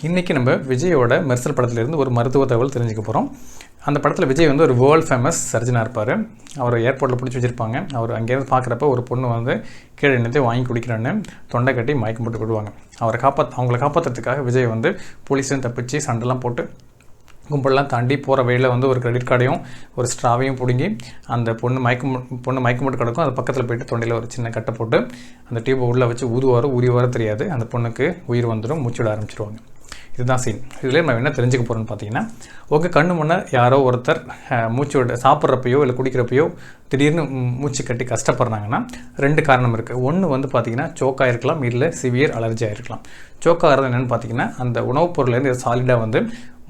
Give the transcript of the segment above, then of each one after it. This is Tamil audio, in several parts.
இன்றைக்கி நம்ம விஜயோட மெர்சல் படத்துலேருந்து ஒரு மருத்துவ தகவல் தெரிஞ்சுக்க போகிறோம். அந்த படத்தில் விஜய் வந்து ஒரு வேர்ல்ட் ஃபேமஸ் சர்ஜனாக இருப்பார். அவர் ஏர்போர்ட்டில் பிடிச்சி வச்சுருப்பாங்க. அவர் அங்கேருந்து பார்க்குறப்ப ஒரு பொண்ணு வந்து கீழே என்னத்தையும் வாங்கி குடிக்கிறான்னு தொண்டை கட்டி மயக்கம் போட்டு விடுவாங்க. அவங்கள காப்பாற்றுறதுக்காக விஜய் வந்து போலீஸ்லேருந்து தப்பிச்சு சண்டைலாம் போட்டு கும்பலெலாம் தாண்டி போகிற வழியில் வந்து ஒரு கிரெடிட் கார்டையும் ஒரு ஸ்ட்ராவையும் பிடுங்கி அந்த பொண்ணு மயக்கம் போட்டு கிடக்கும். அது பக்கத்தில் போய்ட்டு தொண்டையில் ஒரு சின்ன கட்டை போட்டு அந்த டியூப்பை உள்ளே வச்சு ஊதுவாரோ தெரியாது. அந்த பொண்ணுக்கு உயிர் வந்துடும், மூச்சு விட ஆரம்பிச்சிருவாங்க. இதுதான் சீன். இதில் நம்ம என்ன தெரிஞ்சுக்க போகிறோன்னு பார்த்தீங்கன்னா, உங்கள் கண்ணு முன்னே யாரோ ஒருத்தர் மூச்சு விட சாப்பிட்றப்பையோ இல்லை குடிக்கிறப்பையோ திடீர்னு மூச்சு கட்டி கஷ்டப்படுறாங்கன்னா 2 காரணம் இருக்குது. ஒன்று வந்து பார்த்திங்கன்னா சோக்காக இருக்கலாம், இல்லை சிவியர் அலர்ஜியாக இருக்கலாம். சோக்காகிறது என்னென்னு பார்த்தீங்கன்னா, அந்த உணவுப் பொருள்லேருந்து சாலிடாக வந்து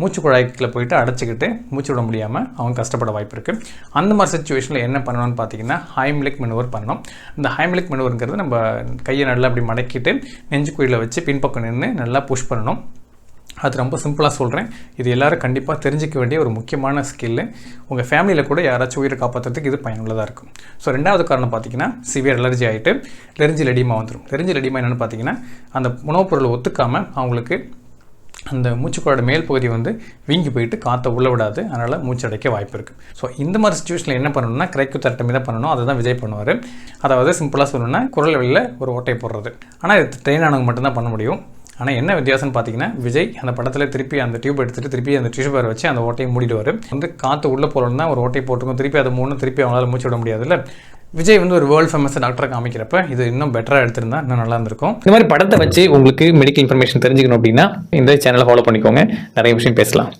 மூச்சு குழாய்க்குள்ளே போயிட்டு அடைச்சிக்கிட்டு மூச்சு விட முடியாமல் அவங்க கஷ்டப்பட வாய்ப்பு இருக்குது. அந்த மாதிரி சுச்சுவேஷனில் என்ன பண்ணணும்னு பார்த்தீங்கன்னா, ஹைம்லிக் மெனுவர் பண்ணணும். இந்த ஹைம்லிக் மெனுவருங்கிறது நம்ம கையை நல்லா அப்படி மடக்கிட்டு நெஞ்சு குழியில் வச்சு பின்பக்கம் நின்று நல்லா புஷ் பண்ணணும். அது ரொம்ப சிம்பிளாக சொல்கிறேன். இது எல்லோரும் கண்டிப்பாக தெரிஞ்சிக்க வேண்டிய ஒரு முக்கியமான ஸ்கில்லு. உங்கள் ஃபேமிலியில் கூட யாராச்சும் உயிரை காப்பாற்றுறதுக்கு இது பயனுள்ளதாக இருக்கும். ஸோ 2வது காரணம் பார்த்தீங்கன்னா, சிவியர் அலர்ஜி ஆகிட்டு லெரிஞ்சில் எடிமா வந்துடும். லெரிஞ்சில் எடிமா என்னென்னு பார்த்தீங்கன்னா, அந்த உணவுப் பொருளை ஒத்துக்காமல் அவங்களுக்கு அந்த மூச்சுக்குழோட மேல் பகுதி வந்து வீங்கி போயிட்டு காற்றை உள்ள விடாது. அதனால் மூச்சு அடைக்க வாய்ப்பு இருக்குது. ஸோ இந்த மாதிரி சுச்சுவேஷனில் என்ன பண்ணணும்னா, கிரைக்கோதெரட்டமி தான் பண்ணணும். அதை தான் விஜய் பண்ணுவார். அதாவது சிம்பிளாக சொல்லணும்னா, குரல் வெளியில் ஒரு ஓட்டை போடுறது. ஆனால் இது ட்ரெயின் ஆனவங்க மட்டும்தான் பண்ண முடியும். ஆனால் என்ன வித்தியாசம்னு பார்த்தீங்கன்னா, விஜய் அந்த படத்தில் திருப்பி அந்த டியூப் எடுத்துகிட்டு திருப்பி அந்த டிஷ்யூ பேர் வச்சு அந்த ஓட்டையை மூடிடுவார். வந்து காற்று உள்ளே போகணுன்னா ஒரு ஓட்டையை போட்டுக்கும், திருப்பி அதை திருப்பி அவங்களால மூச்சு விட முடியாதுல்ல. விஜய் வந்து ஒரு வேர்ல்ட் ஃபேமஸ் டாக்டரை காமிக்கிறப்ப இது இன்னும் பெட்டராக எடுத்திருந்தா இன்னும் நல்லா இருந்திருக்கும். இந்த மாதிரி படத்தை வச்சு உங்களுக்கு மெடிக்கல் இன்ஃபர்மேஷன் தெரிஞ்சுக்கணும் அப்படின்னா இந்த சேனலை ஃபாலோ பண்ணிக்கோங்க. நிறைய விஷயம் பேசலாம்.